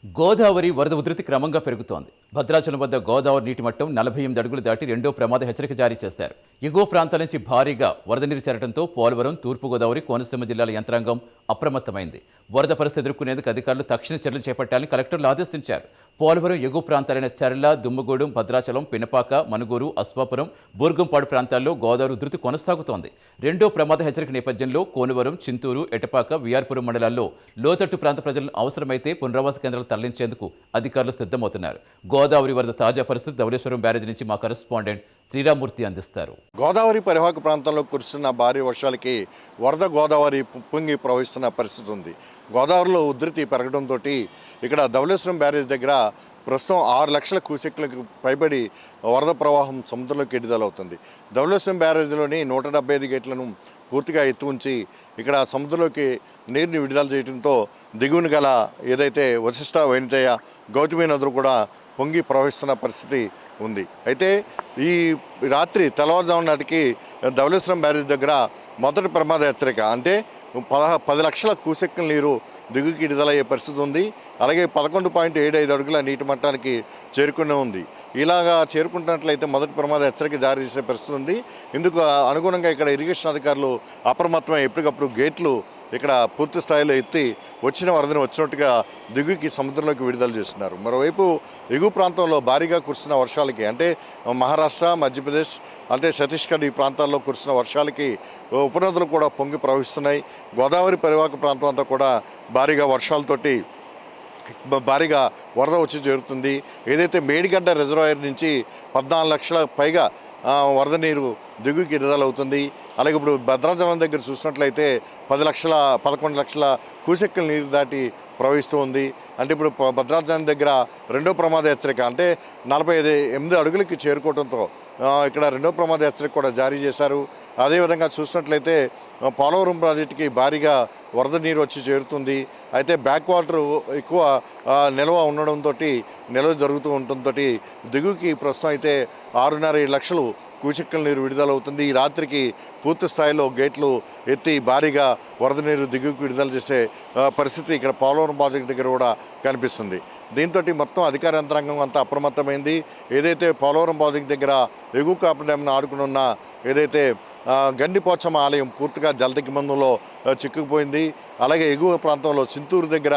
గోదావరి వరద ఉధృతి క్రమంగా పెరుగుతోంది. భద్రాచలం వద్ద గోదావరి నీటి మట్టం 48 అడుగులు దాటి రెండో ప్రమాద హెచ్చరిక జారీ చేశారు. ఎగువ ప్రాంతాల నుంచి భారీగా వరద నీరు చేరడంతో పోలవరం, తూర్పుగోదావరి, కోనసీమ జిల్లాల యంత్రాంగం అప్రమత్తమైంది. వరద పరిస్థితి ఎదుర్కొనేందుకు అధికారులు తక్షణ చర్యలు చేపట్టాలని కలెక్టర్లు ఆదేశించారు. పోలవరం ఎగువ ప్రాంతాలైన చర్ల, దుమ్మగూడెం, భద్రాచలం, పినపాక, మనుగూరు, అశ్వాపురం, బూర్గంపాడు ప్రాంతాల్లో గోదావరి ఉధృతి కొనసాగుతోంది. రెండో ప్రమాద హెచ్చరిక నేపథ్యంలో కోనవరం, చింతూరు, ఎటపాక, విఆర్పురం మండలాల్లో లోతట్టు ప్రాంత ప్రజలను అవసరమైతే పునరావాస కేంద్రాలు తరలించేందుకు అధికారులు సిద్ధమవుతున్నారు. గోదావరి వరద తాజా పరిస్థితి ధవళేశ్వరం బ్యారేజ్ నుంచి మా కరెస్పాండెంట్ శ్రీరామూర్తి అందిస్తారు. గోదావరి పరివాహక ప్రాంతంలో కురుస్తున్న భారీ వర్షాలకి వరద గోదావరి పొంగి ప్రవహిస్తున్న పరిస్థితి ఉంది. గోదావరిలో ఉధృతి పెరగడంతో ఇక్కడ ధవళేశ్వరం బ్యారేజ్ దగ్గర ప్రస్తుతం 6 లక్షల క్యూసెక్లకు పైబడి వరద ప్రవాహం సముద్రంలోకి విడుదలవుతుంది. ధవళేశ్వరం బ్యారేజ్లోని 175 గేట్లను పూర్తిగా ఎత్తు ఉంచి ఇక్కడ సముద్రంలోకి నీరుని విడుదల చేయడంతో దిగువన గల ఏదైతే వశిష్ట, వైనతేయ, గౌతమి నదులు కూడా పొంగి ప్రవహిస్తున్న పరిస్థితి ఉంది. అయితే ఈ రాత్రి తెల్లవారుజాము నాటికి ధవళేశ్వరం బ్యారేజ్ దగ్గర మొదటి ప్రమాద హెచ్చరిక అంటే 10 లక్షల క్యూసెక్కుల నీరు దిగుకి విడుదలయ్యే పరిస్థితి ఉంది. అలాగే 11.75 అడుగుల నీటి మట్టానికి చేరుకునే ఉంది. ఇలాగా చేరుకుంటున్నట్లయితే మొదటి ప్రమాద హెచ్చరిక జారీ చేసే పరిస్థితి ఉంది. ఇందుకు అనుగుణంగా ఇక్కడ ఇరిగేషన్ అధికారులు అప్రమత్తమై ఎప్పటికప్పుడు గేట్లు ఇక్కడ పూర్తి స్థాయిలో ఎత్తి వచ్చిన వరదని వచ్చినట్టుగా దిగుకి సముద్రంలోకి విడుదల చేస్తున్నారు. మరోవైపు ఎగువ ప్రాంతంలో భారీగా కురిసిన వర్షాలకి అంటే మహారాష్ట్ర, మధ్యప్రదేశ్ అంటే ఛత్తీస్గఢ్ ఈ ప్రాంతాల్లో కురిసిన వర్షాలకి ఉపనదులు కూడా పొంగి ప్రవహిస్తున్నాయి. గోదావరి పరివాహక ప్రాంతం అంతా కూడా భారీగా వర్షాలతోటి భారీగా వరద వచ్చి చేరుతుంది. ఏదైతే మేడిగడ్డ రిజర్వాయర్ నుంచి 14 లక్షల పైగా వరద నీరు దిగుకి విడుదలవుతుంది. అలాగే ఇప్పుడు భద్రాచలం దగ్గర చూసినట్లయితే 11 లక్షల క్యూసెక్కుల నీరు దాటి ప్రవహిస్తూ ఉంది. అంటే ఇప్పుడు భద్రాచలం దగ్గర రెండో ప్రమాద హెచ్చరిక అంటే 48 అడుగులకి చేరుకోవడంతో ఇక్కడ రెండో ప్రమాద హెచ్చరిక కూడా జారీ చేశారు. అదేవిధంగా చూసినట్లయితే పోలవరం ప్రాజెక్టుకి భారీగా వరద నీరు వచ్చి చేరుతుంది. అయితే బ్యాక్ వాటర్ ఎక్కువ నిల్వ ఉండడంతో నిల్వ జరుగుతూ ఉండటంతో దిగుకి ప్రస్తుతం అయితే 6.5 లక్షలు క్యూసెక్కుల నీరు విడుదలవుతుంది. ఈ రాత్రికి పూర్తి స్థాయిలో గేట్లు ఎత్తి భారీగా వరద నీరు దిగువకు విడుదల చేసే పరిస్థితి ఇక్కడ పోలవరం ప్రాజెక్టు దగ్గర కూడా కనిపిస్తుంది. దీంతో మొత్తం అధికార యంత్రాంగం అంతా అప్రమత్తమైంది. ఏదైతే పోలవరం ప్రాజెక్టు దగ్గర ఎగువ కాపు డ్యామ్ను ఆడుకున్న ఏదైతే గండిపోచమ్మ ఆలయం పూర్తిగా జలదిగ్బంధంలో చిక్కుకుపోయింది. అలాగే ఎగువ ప్రాంతంలో చింతూరు దగ్గర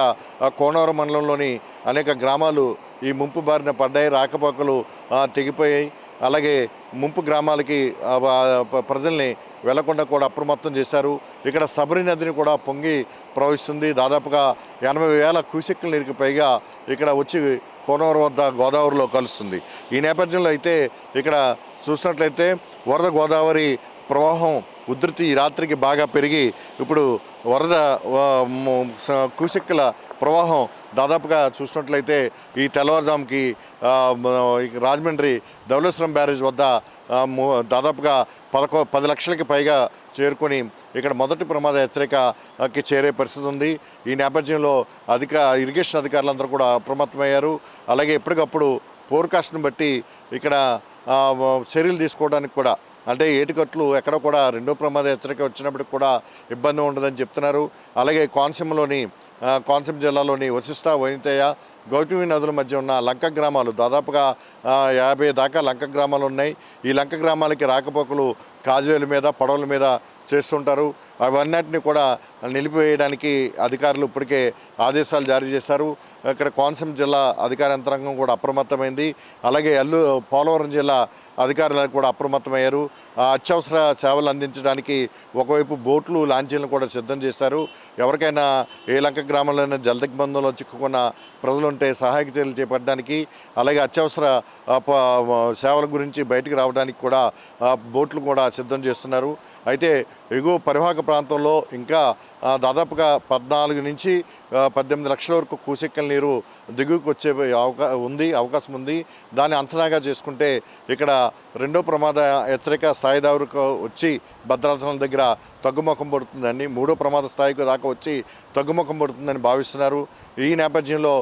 కోనవరం మండలంలోని అనేక గ్రామాలు ఈ ముంపు బారిన పడ్డాయి. రాకపోకలు తెగిపోయాయి. అలాగే ముంపు గ్రామాలకి ప్రజల్ని వెళ్లకుండా కూడా అప్రమత్తం చేశారు. ఇక్కడ సబరి నదిని కూడా పొంగి ప్రవహిస్తుంది. దాదాపుగా 80,000 క్యూసెక్కుల నీరుకి పైగా ఇక్కడ వచ్చి కోనవరం వద్ద గోదావరిలో కలుస్తుంది. ఈ నేపథ్యంలో అయితే ఇక్కడ చూసినట్లయితే వరద గోదావరి ప్రవాహం ఉధృతి ఈ రాత్రికి బాగా పెరిగి ఇప్పుడు వరద క్యూసెక్కుల ప్రవాహం దాదాపుగా చూసినట్లయితే ఈ తెల్లవారుజాముకి రాజమండ్రి ధవళేశ్వరం బ్యారేజ్ వద్ద దాదాపుగా 10 లక్షలకి పైగా చేరుకొని ఇక్కడ మొదటి ప్రమాద హెచ్చరికకి చేరే పరిస్థితి ఉంది. ఈ నేపథ్యంలో ఇరిగేషన్ అధికారులందరూ కూడా అప్రమత్తమయ్యారు. అలాగే ఎప్పటికప్పుడు ఫోర్కాస్ట్ని బట్టి ఇక్కడ చర్యలు తీసుకోవడానికి కూడా అంటే ఏటికట్లు ఎక్కడ కూడా రెండో ప్రమాద హెచ్చరిక వచ్చినప్పటికి కూడా ఇబ్బంది ఉండదని చెప్తున్నారు. అలాగే కోనసీమ జిల్లాలోని వశిష్ట, వైనతేయ, గౌతమి నదుల మధ్య ఉన్న లంక గ్రామాలు దాదాపుగా 50 దాకా లంక గ్రామాలు ఉన్నాయి. ఈ లంక గ్రామాలకి రాకపోకలు కాజువేల మీద, పడవల మీద చేస్తుంటారు. అవన్నిటిని కూడా నిలిపివేయడానికి అధికారులు ఇప్పటికే ఆదేశాలు జారీ చేశారు. ఇక్కడ కోనసీమ జిల్లా అధికార యంత్రాంగం కూడా అప్రమత్తమైంది. అలాగే పోలవరం జిల్లా అధికారులు కూడా అప్రమత్తమయ్యారు. అత్యవసర సేవలు అందించడానికి ఒకవైపు బోట్లు, లాంచీలను కూడా సిద్ధం చేశారు. ఎవరికైనా ఏ లంక గ్రామంలోనైనా జలదిగ్బంధంలో చిక్కుకున్న ప్రజలు ఉంటే సహాయక చర్యలు చేపట్టడానికి, అలాగే అత్యవసర సేవల గురించి బయటికి రావడానికి కూడా బోట్లు కూడా సిద్ధం చేస్తున్నారు. అయితే ఎగువ పరివాహక ప్రాంతంలో ఇంకా దాదాపుగా 14 నుంచి 18 లక్షల వరకు క్యూసెక్కుల నీరు దిగువకు వచ్చే అవకాశం ఉంది. దాన్ని అంచనాగా చేసుకుంటే ఇక్కడ రెండో ప్రమాద హెచ్చరిక స్థాయి దాకా వచ్చి భద్రాచలం దగ్గర తగ్గుముఖం పడుతుందని, మూడో ప్రమాద స్థాయికి దాకా వచ్చి తగ్గుముఖం పడుతుందని భావిస్తున్నారు. ఈ నేపథ్యంలో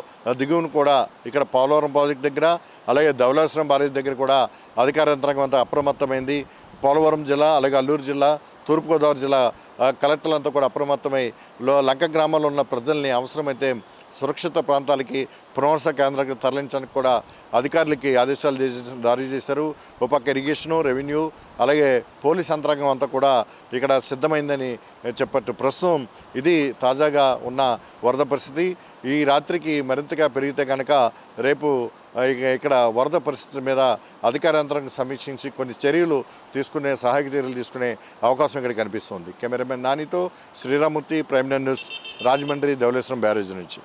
దిగువను కూడా ఇక్కడ పోలవరం ప్రాజెక్టు దగ్గర అలాగే ధవళేశ్వరం బ్యారేజ్ దగ్గర కూడా అధికార యంత్రాంగం అంతా అప్రమత్తమైంది. పోలవరం జిల్లా అలాగే అల్లూరు జిల్లా, తూర్పుగోదావరి జిల్లా కలెక్టర్లంతా కూడా అప్రమత్తమై లంక గ్రామాల్లో ఉన్న ప్రజల్ని అవసరమైతే సురక్షిత ప్రాంతాలకి పునర్వాస కేంద్రాలకు తరలించడానికి కూడా అధికారులకి ఆదేశాలు జారీ చేశారు. ఒక పక్క ఇరిగేషను, రెవెన్యూ, అలాగే పోలీస్ యంత్రాంగం అంతా కూడా ఇక్కడ సిద్ధమైందని చెప్పట్టు. ప్రస్తుతం ఇది తాజాగా ఉన్న వరద పరిస్థితి. ఈ రాత్రికి మరింతగా పెరిగితే కనుక రేపు ఇక్కడ వరద పరిస్థితి మీద అధికార యంత్రాంగం సమీక్షించి కొన్ని సహాయక చర్యలు తీసుకునే అవకాశం ఇక్కడ కనిపిస్తుంది. కెమెరామెన్ నానితో Sriramamurthy, Prime News, Rajahmundry Dhavaleswaram barrage నుంచి.